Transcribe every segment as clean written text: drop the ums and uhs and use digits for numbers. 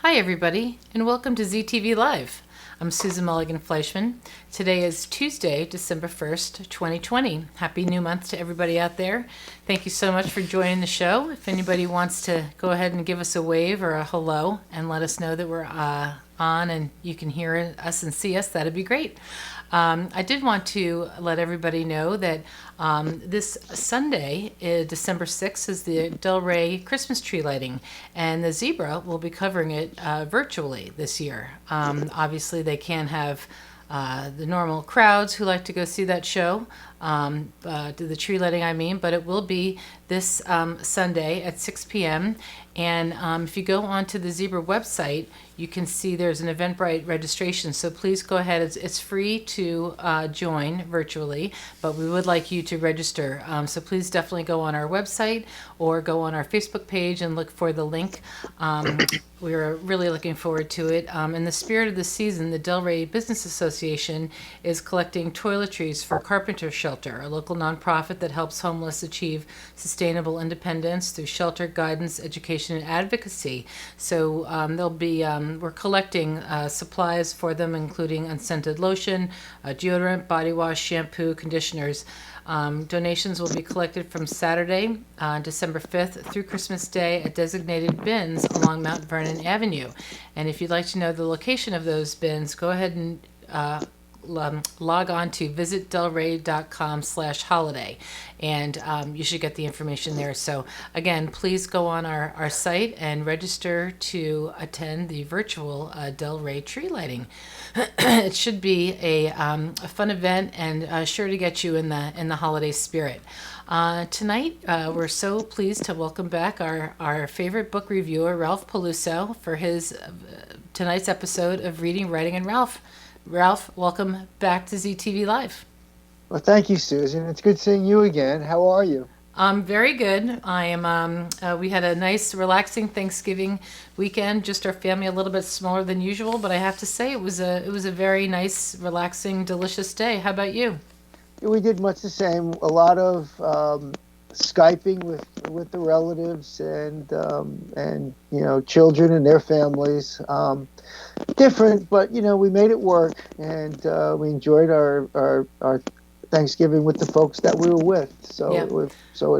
Hi, everybody, and welcome to ZTV Live. I'm Susan Mulligan Fleischman. Today is Tuesday, December 1st, 2020. Happy new month to everybody out there. Thank you so much for joining the show. If anybody wants to go ahead and give us a wave or a hello and let us know that we're on and you can hear us and see us, that'd be great. I did want to let everybody know that this Sunday, December 6th, is the Delray Christmas tree lighting, and the Zebra will be covering it virtually this year. Obviously, they can't have the normal crowds who like to go see that show, the tree lighting I mean, but it will be this Sunday at 6 p.m. And if you go onto the Zebra website, you can see there's an Eventbrite registration. So please go ahead. It's free to join virtually, but we would like you to register. So please definitely go on our website or go on our Facebook page and look for the link. We're really looking forward to it. In the spirit of the season, the Delray Business Association is collecting toiletries for Carpenter Shelter, a local nonprofit that helps homeless achieve sustainable independence through shelter guidance, education, and advocacy. So they'll be we're collecting supplies for them, including unscented lotion, deodorant, body wash, shampoo, conditioners. Donations will be collected from Saturday, December 5th through Christmas Day at designated bins along Mount Vernon Avenue. And if you'd like to know the location of those bins, go ahead and log on to visitdelray.com/holiday, and you should get the information there. So again, please go on our site and register to attend the virtual Delray tree lighting. It should be a fun event and sure to get you in the holiday spirit. Tonight, we're so pleased to welcome back our favorite book reviewer, Ralph Paluso, for his tonight's episode of Reading, Writing, and Ralph. Ralph, welcome back to ZTV Live. Well, thank you, Susan. It's good seeing you again. How are you? I'm very good. I am. We had a nice, relaxing Thanksgiving weekend. Just our family, a little bit smaller than usual, but I have to say it was a very nice, relaxing, delicious day. How about you? We did much the same. A lot of Skyping with the relatives and children and their families. Different, but we made it work, and we enjoyed our Thanksgiving with the folks that we were with. So Yeah. it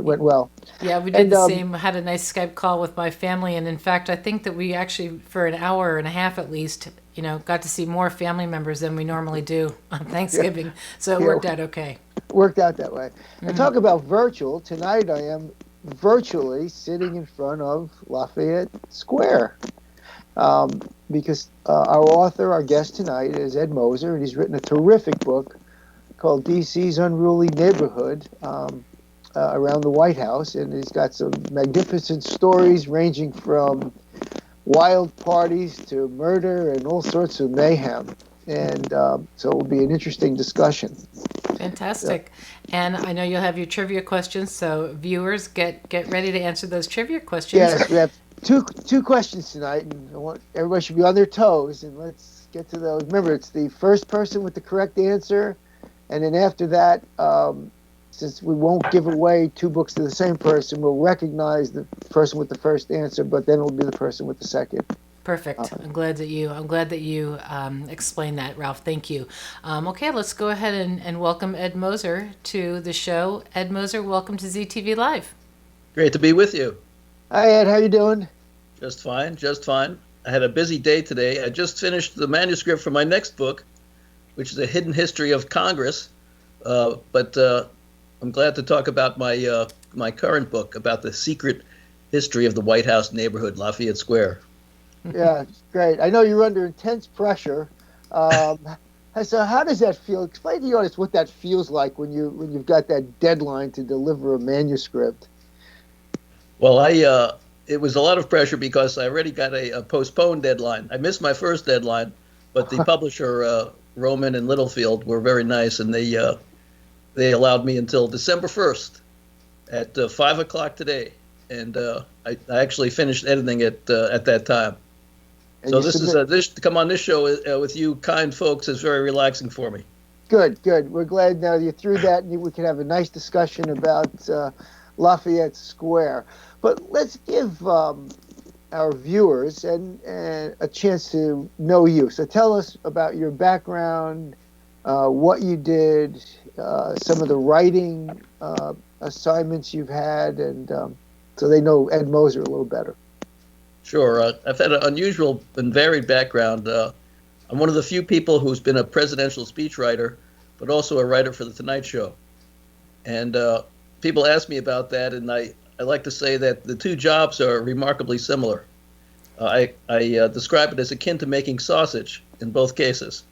went well. Yeah, we did the same. I had a nice Skype call with my family, and in fact, I think that we actually, for an hour and a half at least, got to see more family members than we normally do on Thanksgiving. So it worked out okay. Worked out that way. And talk about virtual. Tonight I am virtually sitting in front of Lafayette Square. Because our author, our guest tonight, is Ed Moser, and he's written a terrific book called DC's Unruly Neighborhood around the White House, and he's got some magnificent stories ranging from wild parties to murder and all sorts of mayhem. And so it will be an interesting discussion. Fantastic. And I know you'll have your trivia questions, so viewers, get ready to answer those trivia questions. Yes, we have two questions tonight, and everybody should be on their toes, and let's get to those. Remember, it's the first person with the correct answer, and then after that, since we won't give away two books to the same person, we'll recognize the person with the first answer, but then it'll be the person with the second. Perfect. I'm glad that you explained that, Ralph. Thank you. Okay, let's go ahead and welcome Ed Moser to the show. Ed Moser, welcome to ZTV Live. Great to be with you. Hi, Ed. How you doing? Just fine, just fine. I had a busy day today. I just finished the manuscript for my next book, which is A Hidden History of Congress. But I'm glad to talk about my current book about the secret history of the White House neighborhood, Lafayette Square. Yeah, great. I know you're under intense pressure. So how does that feel? Explain to the audience what that feels like when you've got that deadline to deliver a manuscript. Well, it was a lot of pressure because I already got a postponed deadline. I missed my first deadline, but the publisher, Roman and Littlefield, were very nice, and they allowed me until December 1st at 5 o'clock today. And I actually finished editing it at that time. And so this to come on this show with you kind folks is very relaxing for me. Good. We're glad now you're through that, and we can have a nice discussion about Lafayette Square. But let's give our viewers and a chance to know you. So tell us about your background, what you did, some of the writing assignments you've had, and so they know Ed Moser a little better. Sure. I've had an unusual and varied background. I'm one of the few people who's been a presidential speechwriter, but also a writer for The Tonight Show. And people ask me about that, and I like to say that the two jobs are remarkably similar. I describe it as akin to making sausage in both cases,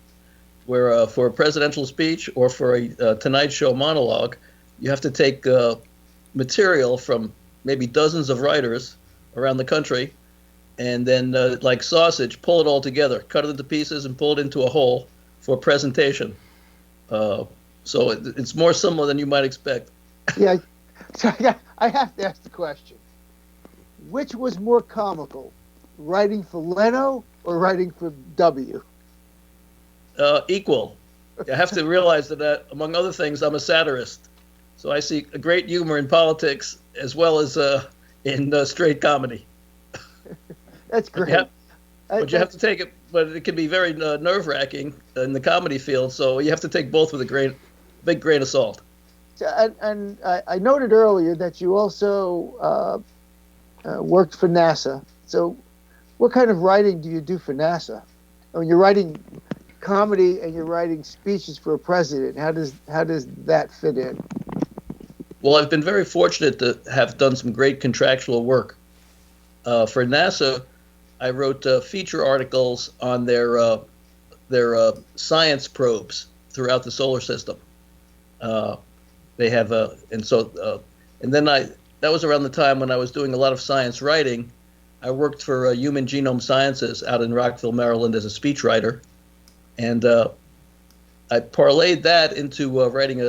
where for a presidential speech or for a Tonight Show monologue, you have to take material from maybe dozens of writers around the country, and then, like sausage, pull it all together, cut it into pieces, and pull it into a whole for presentation. So it's more similar than you might expect. Yeah, so I have to ask the question: which was more comical, writing for Leno or writing for W? Equal. I have to realize that, among other things, I'm a satirist. So I see a great humor in politics as well as in straight comedy. That's great. But you have to take it, but it can be very nerve-wracking in the comedy field. So you have to take both with a big grain of salt. And I noted earlier that you also worked for NASA. So what kind of writing do you do for NASA? I mean, you're writing comedy and you're writing speeches for a president. How does that fit in? Well, I've been very fortunate to have done some great contractual work. For NASA, I wrote feature articles on their science probes throughout the solar system. They have and then that was around the time when I was doing a lot of science writing. I worked for Human Genome Sciences out in Rockville, Maryland, as a speechwriter, and I parlayed that into writing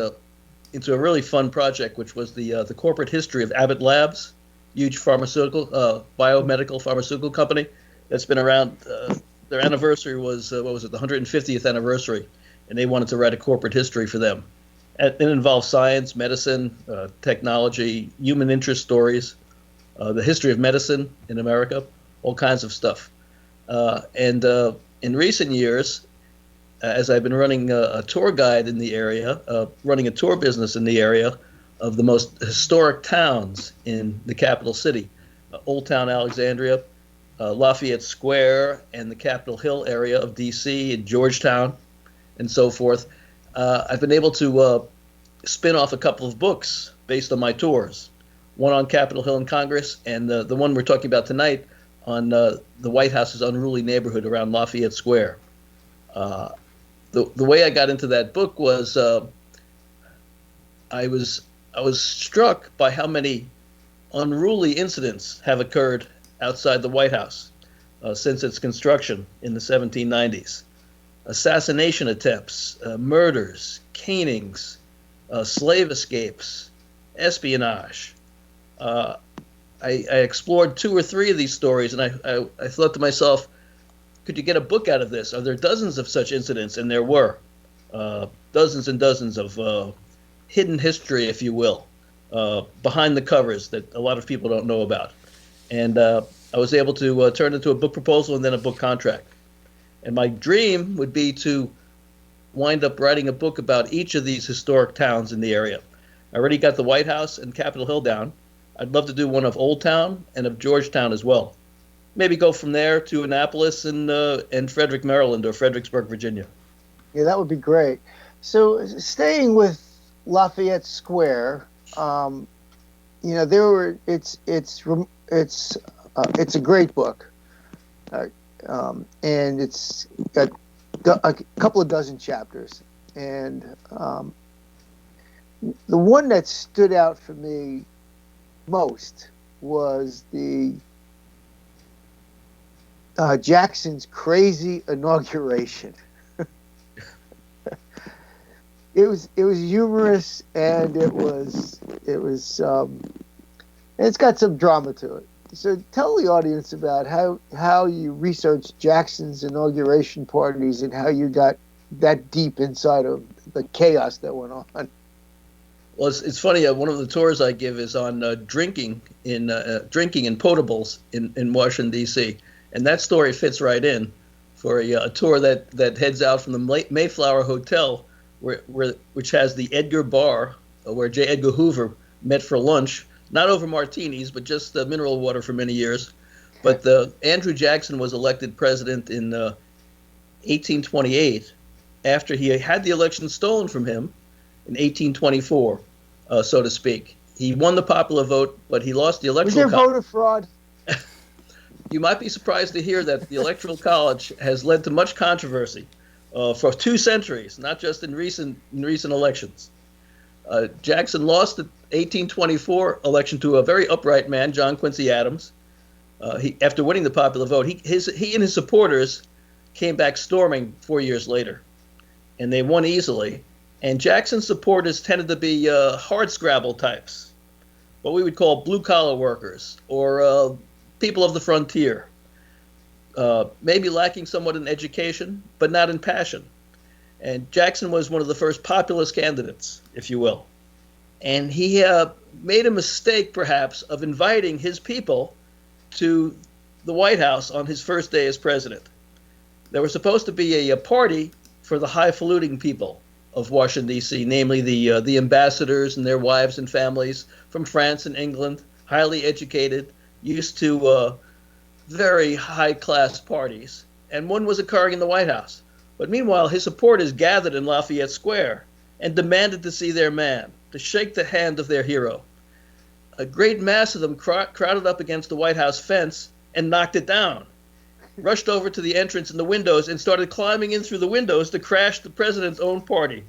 into a really fun project, which was the corporate history of Abbott Labs, huge biomedical pharmaceutical company that's been around. Their anniversary was the 150th anniversary, and they wanted to write a corporate history for them. It involves science, medicine, technology, human interest stories, the history of medicine in America, all kinds of stuff. And in recent years, as I've been running a tour guide in the area, running a tour business in the area of the most historic towns in the capital city, Old Town Alexandria, Lafayette Square, and the Capitol Hill area of D.C., and Georgetown, and so forth, I've been able to spin off a couple of books based on my tours. One on Capitol Hill and Congress, and the one we're talking about tonight on the White House's unruly neighborhood around Lafayette Square. The way I got into that book was I was struck by how many unruly incidents have occurred outside the White House since its construction in the 1790s. Assassination attempts, murders, canings, slave escapes, espionage. I explored 2 or 3 of these stories, and I thought to myself, could you get a book out of this? Are there dozens of such incidents? And there were dozens and dozens of hidden history, if you will, behind the covers that a lot of people don't know about. And I was able to turn it into a book proposal and then a book contract. And my dream would be to wind up writing a book about each of these historic towns in the area. I already got the White House and Capitol Hill down. I'd love to do one of Old Town and of Georgetown as well. Maybe go from there to Annapolis and Frederick, Maryland, or Fredericksburg, Virginia. Yeah, that would be great. So staying with Lafayette Square, it's a great book, and it's got a couple of dozen chapters, and the one that stood out for me most was the Jackson's crazy inauguration. It was humorous, and it's got some drama to it. So tell the audience about how you researched Jackson's inauguration parties and how you got that deep inside of the chaos that went on. Well, it's funny. One of the tours I give is on drinking in potables in Washington D.C., and that story fits right in for a tour that heads out from the Mayflower Hotel, which has the Edgar Bar, where J. Edgar Hoover met for lunch, not over martinis, but just mineral water for many years. But Andrew Jackson was elected president in 1828 after he had the election stolen from him in 1824, so to speak. He won the popular vote, but he lost the electoral college. Was there voter fraud? You might be surprised to hear that the electoral college has led to much controversy for 2 centuries, not just in recent elections. Jackson lost the 1824 election to a very upright man, John Quincy Adams. After winning the popular vote, he and his supporters came back storming 4 years later, and they won easily. And Jackson's supporters tended to be hardscrabble types, what we would call blue-collar workers or people of the frontier, maybe lacking somewhat in education, but not in passion. And Jackson was one of the first populist candidates, if you will. And he made a mistake, perhaps, of inviting his people to the White House on his first day as president. There was supposed to be a party for the highfalutin people of Washington, D.C., namely the ambassadors and their wives and families from France and England, highly educated, used to very high-class parties, and one was occurring in the White House. But meanwhile, his supporters gathered in Lafayette Square and demanded to see their man, to shake the hand of their hero. A great mass of them crowded up against the White House fence and knocked it down, rushed over to the entrance and the windows, and started climbing in through the windows to crash the president's own party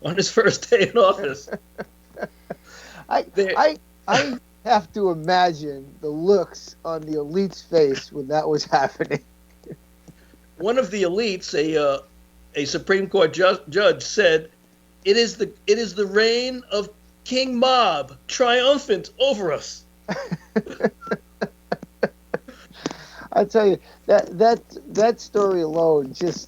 on his first day in office. I have to imagine the looks on the elite's face when that was happening. One of the elites, a Supreme Court judge, said, "It is the reign of King Mob triumphant over us." I tell you that story alone it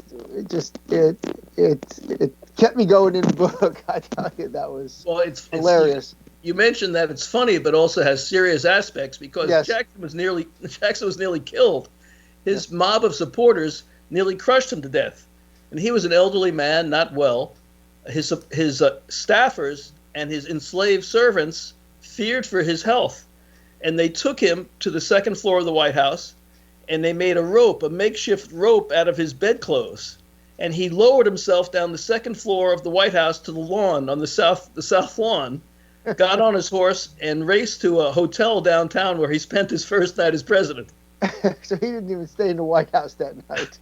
kept me going in the book. I tell you, that was hilarious. You mentioned that it's funny, but also has serious aspects because yes. Jackson was nearly killed. His mob of supporters nearly crushed him to death, and he was an elderly man, not well. His staffers and his enslaved servants feared for his health, and they took him to the second floor of the White House, and they made a makeshift rope out of his bedclothes, and he lowered himself down the second floor of the White House to the lawn on the south lawn, got on his horse, and raced to a hotel downtown where he spent his first night as president. So he didn't even stay in the White House that night.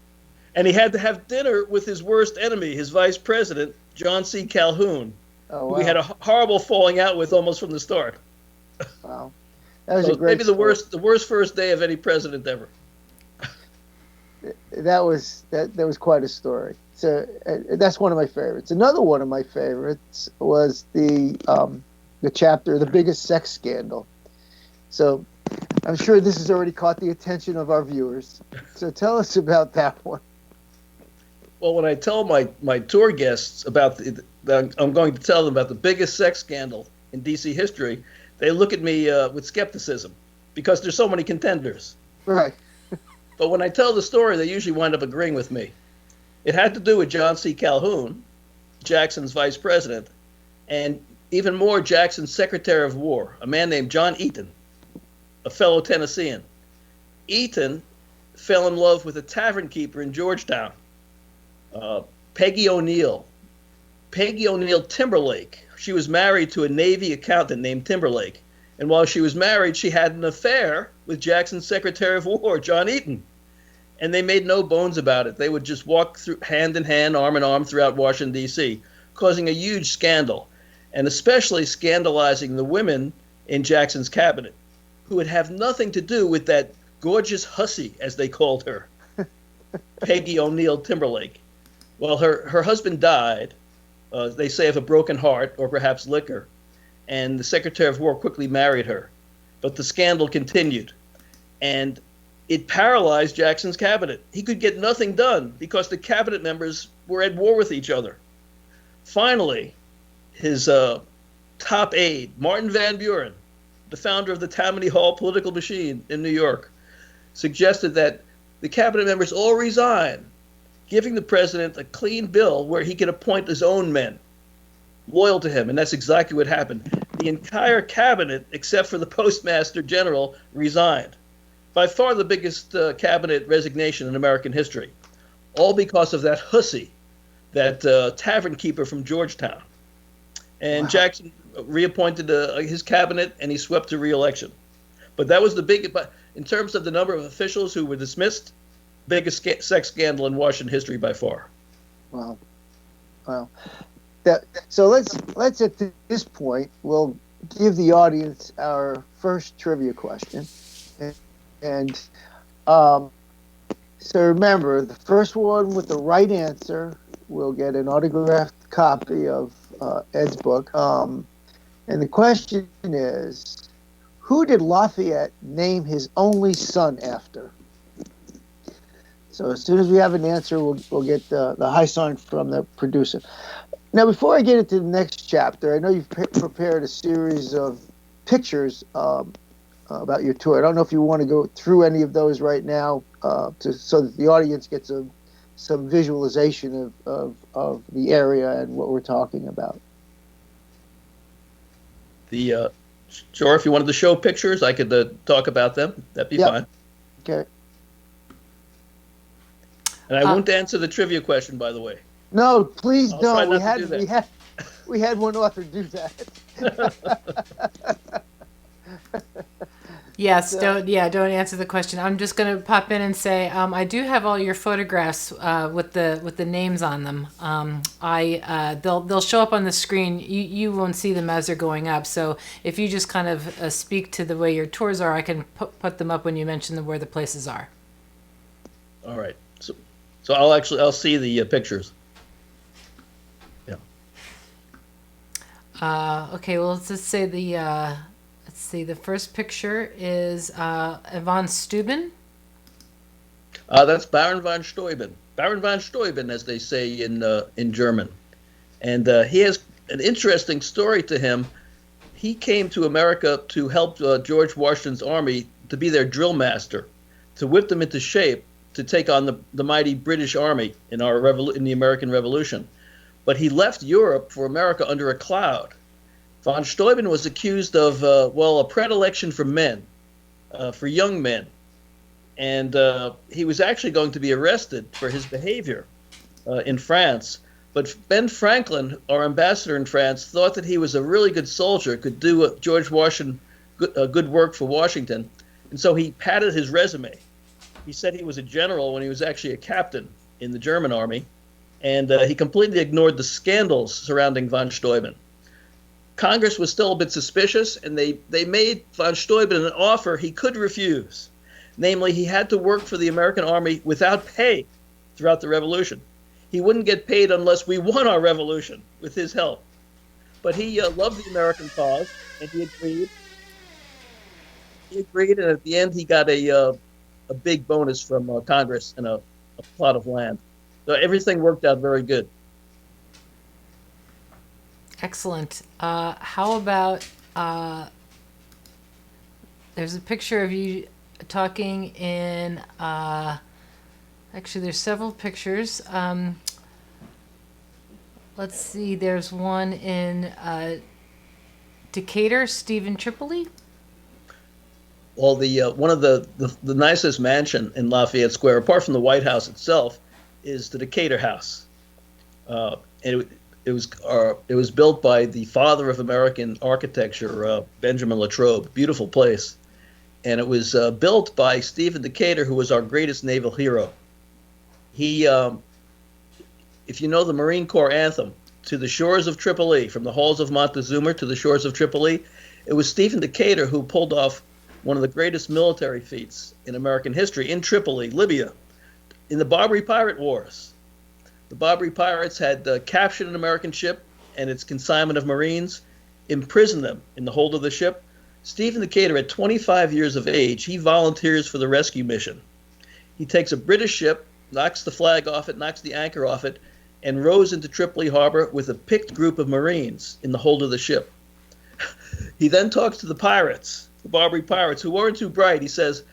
And he had to have dinner with his worst enemy, his vice president, John C. Calhoun, who he had a horrible falling out with almost from the start. Wow. That was a great maybe the worst first day of any president ever. That was quite a story. So that's one of my favorites. Another one of my favorites was the chapter, The Biggest Sex Scandal. So I'm sure this has already caught the attention of our viewers. So tell us about that one. Well, when I tell my tour guests I'm going to tell them about the biggest sex scandal in D.C. history, they look at me with skepticism because there's so many contenders. Right. But when I tell the story, they usually wind up agreeing with me. It had to do with John C. Calhoun, Jackson's vice president, and even more, Jackson's Secretary of War, a man named John Eaton, a fellow Tennessean. Eaton fell in love with a tavern keeper in Georgetown, Peggy O'Neill Timberlake. She was married to a Navy accountant named Timberlake. And while she was married, she had an affair with Jackson's Secretary of War, John Eaton. And they made no bones about it. They would just walk through hand in hand, arm in arm throughout Washington, D.C., causing a huge scandal, and especially scandalizing the women in Jackson's cabinet, who would have nothing to do with that gorgeous hussy, as they called her, Peggy O'Neill Timberlake. Well, her husband died, they say of a broken heart or perhaps liquor, and the Secretary of War quickly married her. But the scandal continued, and it paralyzed Jackson's cabinet. He could get nothing done because the cabinet members were at war with each other. Finally, his top aide, Martin Van Buren, the founder of the Tammany Hall political machine in New York, suggested that the cabinet members all resign, giving the president a clean bill where he could appoint his own men loyal to him. And that's exactly what happened. The entire cabinet, except for the postmaster general, resigned. By far the biggest cabinet resignation in American history. All because of that hussy, that tavern keeper from Georgetown. And wow. Jackson reappointed his cabinet, and he swept to re-election. But that was the big, but in terms of the number of officials who were dismissed, biggest sex scandal in Washington history by far. Wow. Wow. So let's at this point, we'll give the audience our first trivia question. And so remember, the first one with the right answer will get an autographed copy of Ed's book. And the question is, who did Lafayette name his only son after? So as soon as we have an answer, we'll get the high sign from the producer. Now, before I get into the next chapter, I know you've prepared a series of pictures about your tour. I don't know if you want to go through any of those right now so that the audience gets some visualization of the area and what we're talking about. Sure, if you wanted to show pictures, I could talk about them. That'd be fine. Okay. And I won't answer the trivia question, by the way. No, please I'll don't. We had one author do that. Yes, don't answer the question. I'm just going to pop in and say I do have all your photographs with the names on them. They'll show up on the screen. You won't see them as they're going up. So if you just kind of speak to the way your tours are, I can put them up when you mention where the places are. All right. So I'll see the pictures. Yeah. Okay. Well, let's just say the first picture is Yvonne Steuben. That's Baron von Steuben. Baron von Steuben, as they say in German. And he has an interesting story to him. He came to America to help George Washington's army to be their drill master, to whip them into shape to take on the mighty British army in the American Revolution. But he left Europe for America under a cloud. Von Steuben was accused of, a predilection for men, for young men. And he was actually going to be arrested for his behavior in France. But Ben Franklin, our ambassador in France, thought that he was a really good soldier, could do George Washington good work for Washington. And so he padded his resume. He said he was a general when he was actually a captain in the German army. And he completely ignored the scandals surrounding von Steuben. Congress was still a bit suspicious, and they made von Steuben an offer he could refuse. Namely, he had to work for the American army without pay throughout the Revolution. He wouldn't get paid unless we won our revolution with his help. But he loved the American cause, and he agreed. And at the end, he got a big bonus from Congress and a plot of land. So everything worked out very good. Excellent. How about there's a picture of you talking in actually there's several pictures. Let's see, there's one in Decatur, Stephen Tripoli. Well, one of the nicest mansion in Lafayette Square, apart from the White House itself, is the Decatur House. And it was built by the father of American architecture, Benjamin Latrobe. Beautiful place. And it was built by Stephen Decatur, who was our greatest naval hero. He, if you know the Marine Corps anthem, "To the shores of Tripoli," from the halls of Montezuma to the shores of Tripoli, it was Stephen Decatur who pulled off one of the greatest military feats in American history in Tripoli, Libya, in the Barbary Pirate Wars. The Barbary pirates had captured an American ship and its consignment of Marines, imprisoned them in the hold of the ship. Stephen Decatur, at 25 years of age, he volunteers for the rescue mission. He takes a British ship, knocks the flag off it, knocks the anchor off it, and rows into Tripoli harbor with a picked group of Marines in the hold of the ship. He then talks to the pirates, the Barbary pirates, who weren't too bright. He says,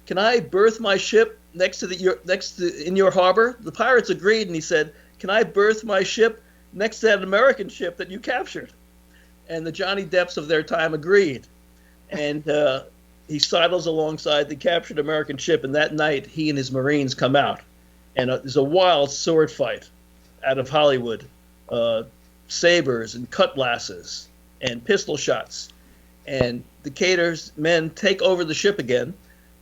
"Can I berth my ship in your harbor?" The pirates agreed, and he said, "Can I berth my ship next to that American ship that you captured?" And the Johnny Depps of their time agreed. And he sidles alongside the captured American ship, and that night he and his Marines come out. And there's a wild sword fight out of Hollywood. Sabers and cutlasses and pistol shots. And Decatur's men take over the ship again,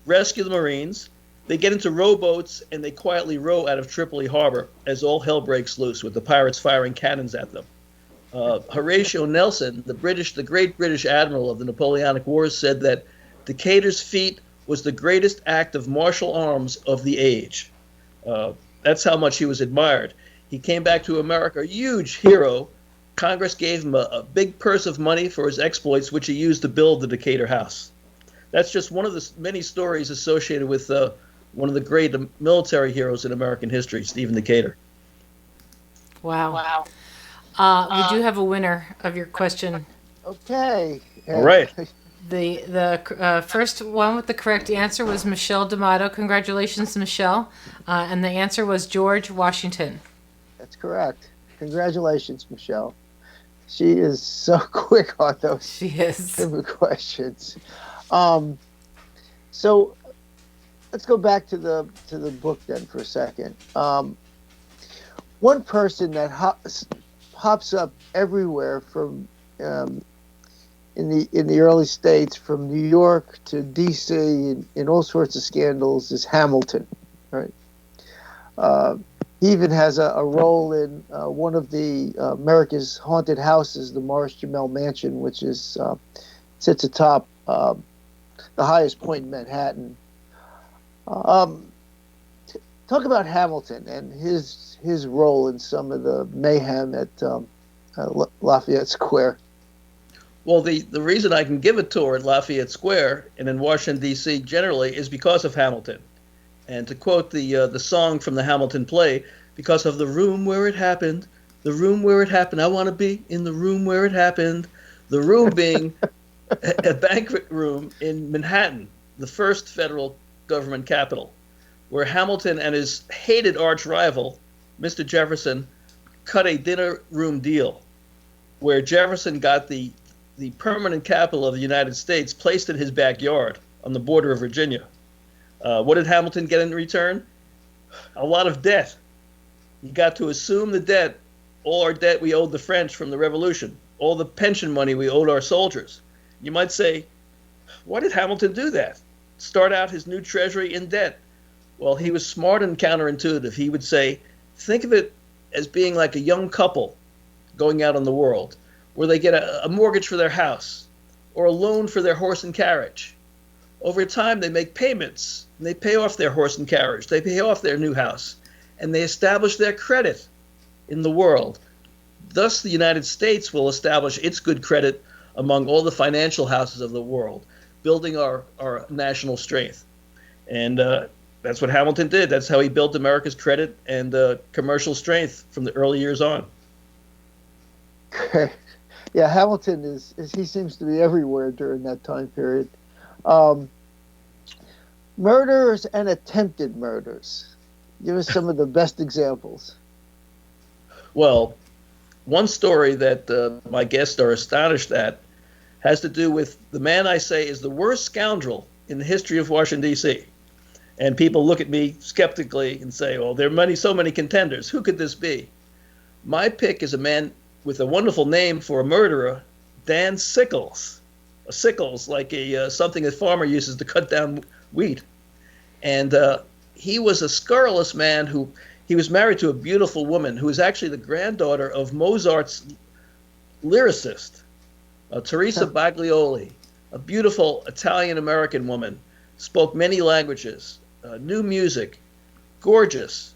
rescue the Marines. They get into rowboats, and they quietly row out of Tripoli Harbor as all hell breaks loose, with the pirates firing cannons at them. Horatio Nelson, the great British admiral of the Napoleonic Wars, said that Decatur's feat was the greatest act of martial arms of the age. That's how much he was admired. He came back to America, a huge hero. Congress gave him a big purse of money for his exploits, which he used to build the Decatur House. That's just one of the many stories associated with one of the great military heroes in American history, Stephen Decatur. Wow. We do have a winner of your question. Okay. All right. The first one with the correct answer was Michelle D'Amato. Congratulations, Michelle. And the answer was George Washington. That's correct. Congratulations, Michelle. She is so quick on those She is. questions. So let's go back to the book then for a second. One person that pops up everywhere from in the early states, from New York to D.C. in all sorts of scandals, is Hamilton, right? He even has a role in one of the America's haunted houses, the Morris Jamel Mansion, which is sits atop the highest point in Manhattan. Talk about Hamilton and his role in some of the mayhem at Lafayette Square. Well, the reason I can give a tour at Lafayette Square and in Washington, D.C. generally is because of Hamilton. And to quote the song from the Hamilton play, because of the room where it happened, the room where it happened, I want to be in the room where it happened. The room being a banquet room in Manhattan, the first federal government capital, where Hamilton and his hated arch rival, Mr. Jefferson, cut a dinner room deal, where Jefferson got the permanent capital of the United States placed in his backyard on the border of Virginia. What did Hamilton get in return? A lot of debt. He got to assume the debt, all our debt we owed the French from the Revolution, all the pension money we owed our soldiers. You might say, why did Hamilton do that? Start out his new treasury in debt. Well, he was smart and counterintuitive. He would say, think of it as being like a young couple going out on the world, where they get a mortgage for their house or a loan for their horse and carriage. Over time, they make payments, and they pay off their horse and carriage. They pay off their new house, and they establish their credit in the world. Thus, the United States will establish its good credit among all the financial houses of the world, building our national strength. And that's what Hamilton did. That's how he built America's credit and commercial strength from the early years on. Yeah, Hamilton he seems to be everywhere during that time period. Murders and attempted murders. Give us some of the best examples. Well, one story that my guests are astonished at has to do with the man I say is the worst scoundrel in the history of Washington, D.C. And people look at me skeptically and say, well, there are so many contenders. Who could this be? My pick is a man with a wonderful name for a murderer, Dan Sickles. A sickle's like something a farmer uses to cut down wheat. And he was a scurrilous man he was married to a beautiful woman who was actually the granddaughter of Mozart's lyricist, Teresa Baglioli, a beautiful Italian-American woman, spoke many languages, knew music, gorgeous.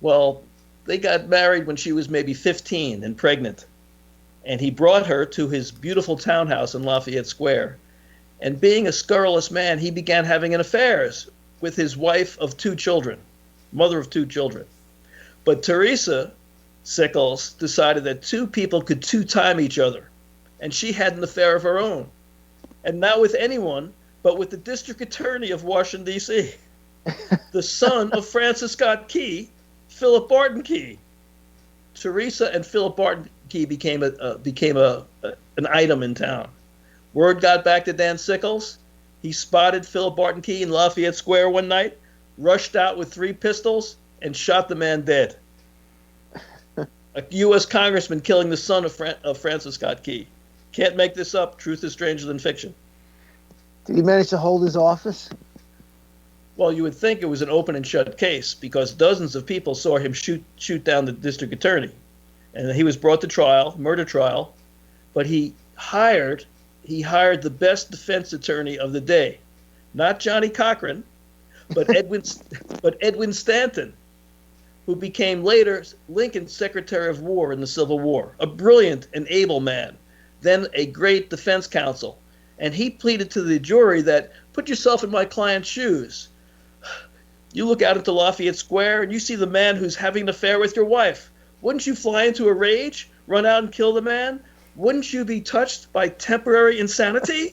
Well, they got married when she was maybe 15 and pregnant. And he brought her to his beautiful townhouse in Lafayette Square. And being a scurrilous man, he began having affairs with his wife of 2 children, mother of 2 children. But Teresa Sickles decided that 2 people could 2-time each other. and she had an affair of her own. And not with anyone, but with the district attorney of Washington, D.C., the son of Francis Scott Key, Philip Barton Key. Teresa and Philip Barton Key became an item in town. Word got back to Dan Sickles. He spotted Philip Barton Key in Lafayette Square one night, rushed out with 3 pistols, and shot the man dead. A U.S. congressman killing the son of Francis Scott Key. Can't make this up. Truth is stranger than fiction. Did he manage to hold his office? Well, you would think it was an open and shut case because dozens of people saw him shoot down the district attorney. And he was brought to trial, murder trial, but he hired the best defense attorney of the day. Not Johnny Cochran, but Edwin Stanton, who became later Lincoln's Secretary of War in the Civil War, a brilliant and able man, then a great defense counsel. And he pleaded to the jury that, put yourself in my client's shoes. You look out into Lafayette Square and you see the man who's having an affair with your wife. Wouldn't you fly into a rage, run out and kill the man? Wouldn't you be touched by temporary insanity?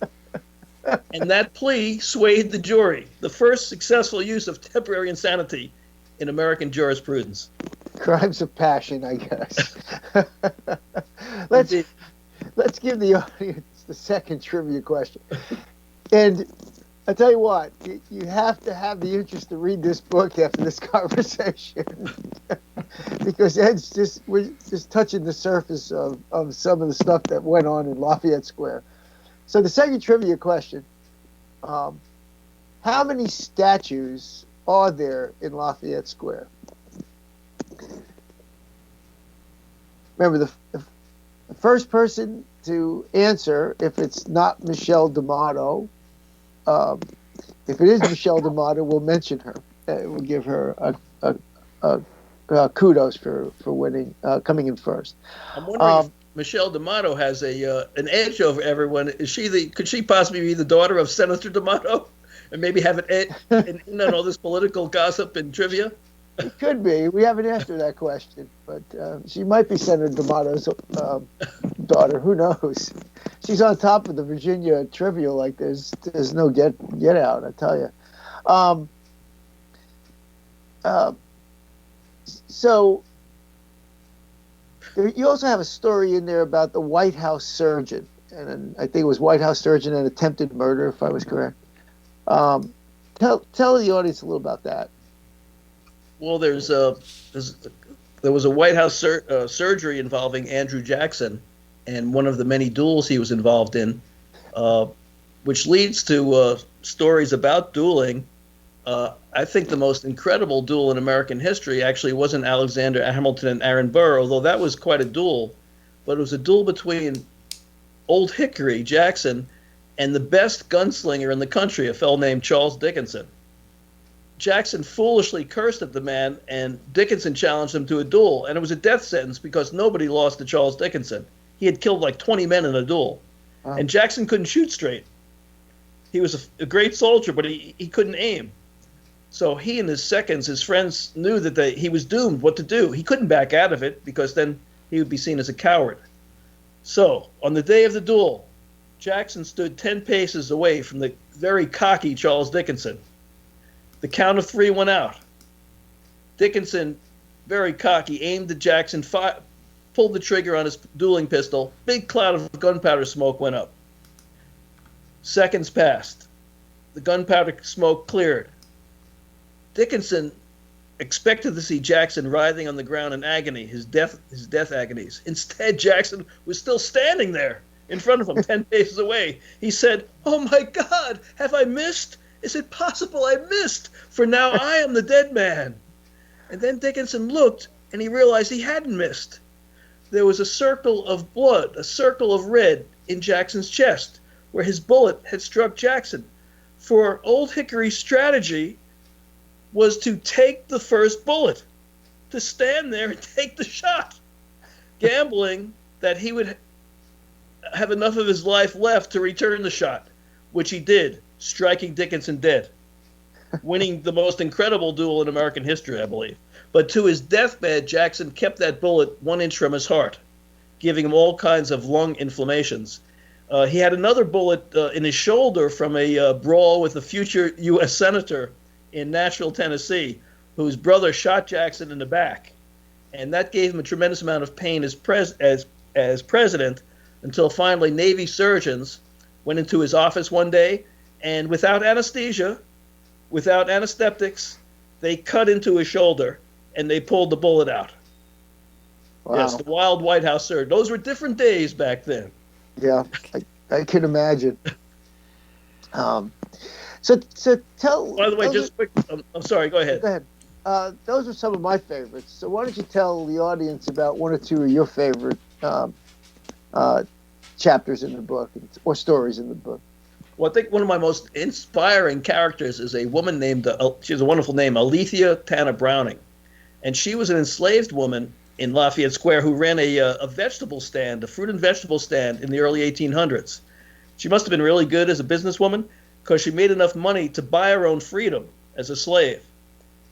And that plea swayed the jury, the first successful use of temporary insanity in American jurisprudence. Crimes of passion, I guess. Let's give the audience the second trivia question. And I tell you what, you have to have the interest to read this book after this conversation, because we're just touching the surface of some of the stuff that went on in Lafayette Square. So the second trivia question: how many statues are there in Lafayette Square? Remember, the first person to answer, if it's not Michelle D'Amato. If it is Michelle D'Amato, we'll mention her. We'll give her a kudos for winning, coming in first. I'm wondering if Michelle D'Amato has an edge over everyone. Could she possibly be the daughter of Senator D'Amato, and maybe have an in on all this political gossip and trivia? It could be. We haven't asked her that question, but she might be Senator D'Amato's daughter. Who knows? She's on top of the Virginia trivia like there's no get out, I tell you. So you also have a story in there about the White House surgeon, and I think it was White House surgeon and attempted murder, if I was correct. Tell the audience a little about that. Well, there was a White House surgery involving Andrew Jackson, and one of the many duels he was involved in, which leads to stories about dueling. I think the most incredible duel in American history actually wasn't Alexander Hamilton and Aaron Burr, although that was quite a duel, but it was a duel between Old Hickory Jackson and the best gunslinger in the country, a fellow named Charles Dickinson. Jackson foolishly cursed at the man, and Dickinson challenged him to a duel, and it was a death sentence because nobody lost to Charles Dickinson. He had killed like 20 men in a duel, and Jackson couldn't shoot straight. He was a great soldier, but he couldn't aim. So he and his seconds, his friends, knew that he was doomed. What to do? He couldn't back out of it because then he would be seen as a coward. So on the day of the duel, Jackson stood 10 paces away from the very cocky Charles Dickinson. The count of 3 went out. Dickinson, very cocky, aimed at Jackson, pulled the trigger on his dueling pistol. Big cloud of gunpowder smoke went up. Seconds passed. The gunpowder smoke cleared. Dickinson expected to see Jackson writhing on the ground in agony, his death agonies. Instead, Jackson was still standing there in front of him, 10 paces away. He said, "Oh my God, have I missed? Is it possible I missed? For now I am the dead man." And then Dickinson looked, and he realized he hadn't missed. There was a circle of blood, a circle of red in Jackson's chest, where his bullet had struck Jackson. For Old Hickory's strategy was to take the first bullet, to stand there and take the shot, gambling that he would have enough of his life left to return the shot, which he did, striking Dickinson dead, winning the most incredible duel in American history, I believe. But to his deathbed, Jackson kept that bullet 1 inch from his heart. giving him all kinds of lung inflammations. He had another bullet in his shoulder from a brawl with a future U.S. senator in Nashville, Tennessee, whose brother shot Jackson in the back. And that gave him a tremendous amount of pain as president, until finally Navy surgeons went into his office one day, and without anesthesia, without anesthetics, they cut into his shoulder and they pulled the bullet out. Wow. Yes, the wild White House surge. Those were different days back then. Yeah, I can imagine. So tell. By the way, just quick, I'm sorry, go ahead. Go ahead. Those are some of my favorites. So why don't you tell the audience about one or two of your favorite chapters in the book or stories in the book? Well, I think one of my most inspiring characters is a woman named, she has a wonderful name, Alethea Tanner Browning. And she was an enslaved woman in Lafayette Square who ran a vegetable stand, a fruit and vegetable stand in the early 1800s. She must have been really good as a businesswoman because she made enough money to buy her own freedom as a slave.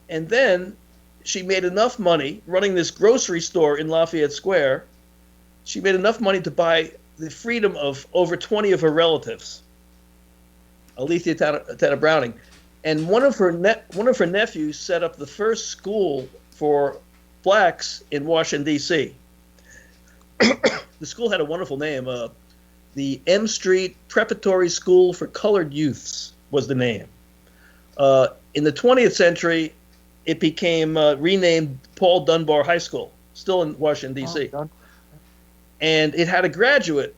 And then she made enough money running this grocery store in Lafayette Square. She made enough money to buy the freedom of over 20 of her relatives. Alethea Tanner Browning, and one of her nephews set up the first school for blacks in Washington, D.C. The school had a wonderful name. The M Street Preparatory School for Colored Youths was the name. In the 20th century, it became renamed Paul Dunbar High School, still in Washington, D.C. And it had a graduate,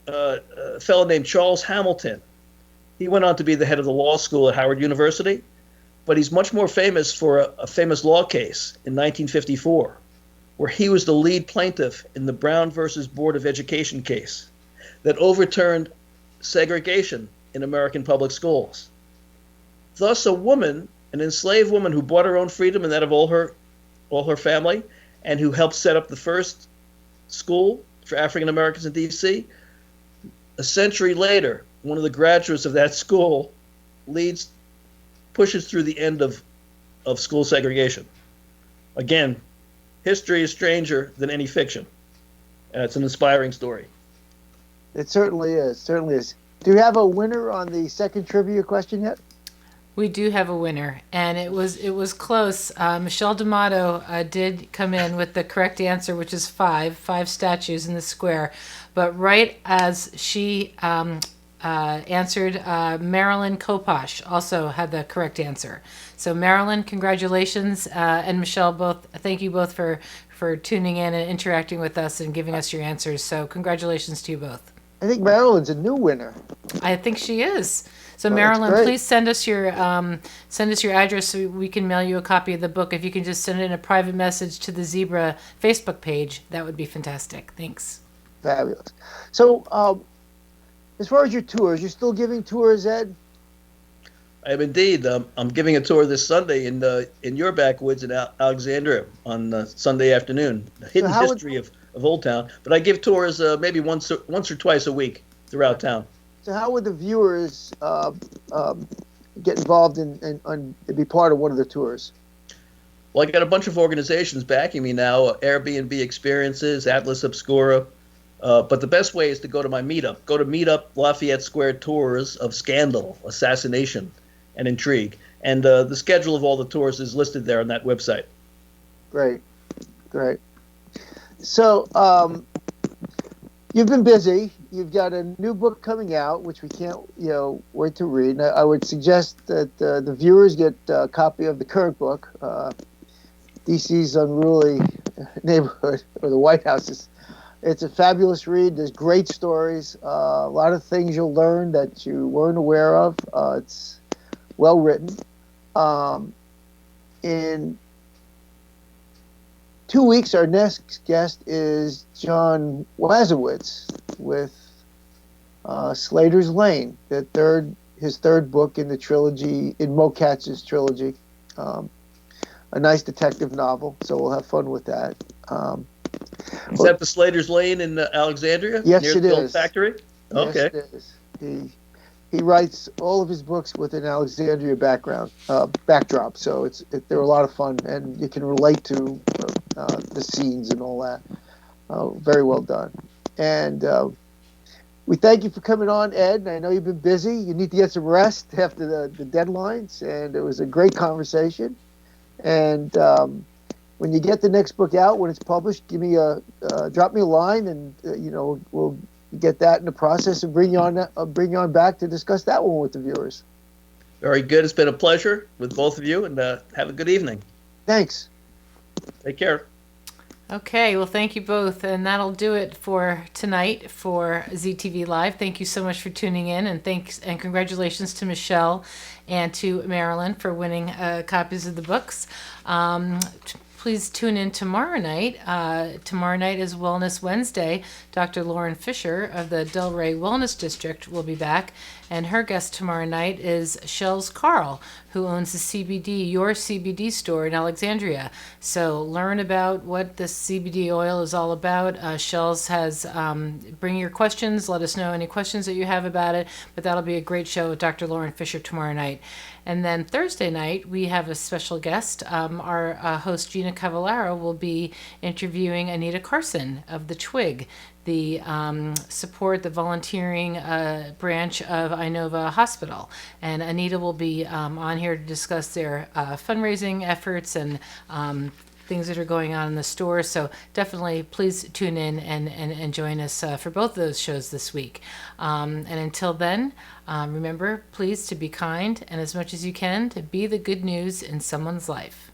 a fellow named Charles Hamilton. He went on to be the head of the law school at Howard University, but he's much more famous for a famous law case in 1954, where he was the lead plaintiff in the Brown versus Board of Education case that overturned segregation in American public schools. Thus, a woman, an enslaved woman who bought her own freedom and that of all her family, and who helped set up the first school for African Americans in D.C., a century later, one of the graduates of that school pushes through the end of school segregation. Again, history is stranger than any fiction. It's an inspiring story. It certainly is. Certainly is. Do you have a winner on the second trivia question yet? We do have a winner, and it was close. Michelle D'Amato did come in with the correct answer, which is five statues in the square. But right as she answered, Marilyn Koposh also had the correct answer. So Marilyn, congratulations, and Michelle, thank you both for tuning in and interacting with us and giving us your answers. So congratulations to you both. I think Marilyn's a new winner. I think she is. So Oh, Marilyn, that's great. please send us your address so we can mail you a copy of the book. If you can just send in a private message to the Zebra Facebook page, that would be fantastic. Thanks. Fabulous. So, as far as your tours, you're still giving tours, Ed? I am indeed. I'm giving a tour this Sunday in your backwoods in Alexandria on Sunday afternoon. The hidden history of Old Town. But I give tours maybe once or twice a week throughout town. So how would the viewers get involved and be part of one of the tours? Well, I got a bunch of organizations backing me now, Airbnb Experiences, Atlas Obscura. But the best way is to go to my meetup. Go to Meetup Lafayette Square Tours of Scandal, Assassination, and Intrigue. And the schedule of all the tours is listed there on that website. Great. So you've been busy. You've got a new book coming out, which we can't wait to read. And I would suggest that the viewers get a copy of the current book, DC's Unruly Neighborhood, or the White House. It's a fabulous read. There's great stories, a lot of things you'll learn that you weren't aware of. It's well written. In 2 weeks, our next guest is John Wazowitz with Slater's Lane, his third book in the trilogy, in Mo Katz's trilogy. A nice detective novel, so we'll have fun with that. Is that the Slater's Lane in Alexandria? Yes, near it the old is. factory? Okay. Yes, it is. He writes all of his books with an Alexandria backdrop, so they're a lot of fun, and you can relate to the scenes and all that. Very well done. And we thank you for coming on, Ed. And I know you've been busy. You need to get some rest after the deadlines. And it was a great conversation. And when you get the next book out, when it's published, drop me a line, and we'll get that in the process and bring you on back to discuss that one with the viewers. Very good. It's been a pleasure with both of you, and have a good evening. Thanks. Take care. Okay, well, thank you both, and that'll do it for tonight for ZTV Live. Thank you so much for tuning in, and thanks and congratulations to Michelle and to Marilyn for winning copies of the books. Please tune in tomorrow night. Tomorrow night is Wellness Wednesday. Dr. Lauren Fisher of the Delray Wellness District will be back, and her guest tomorrow night is Shells Carl, who owns Your CBD store in Alexandria. So learn about what the CBD oil is all about. Shells has, bring your questions, let us know any questions that you have about it, but that'll be a great show with Dr. Lauren Fisher tomorrow night. And then Thursday night, we have a special guest. Our host, Gina Cavallaro, will be interviewing Anita Carson of the Twig, the volunteering branch of Inova Hospital. And Anita will be on here to discuss their fundraising efforts and things that are going on in the store. So definitely please tune in and join us for both of those shows this week. And until then, remember, please, to be kind and as much as you can, to be the good news in someone's life.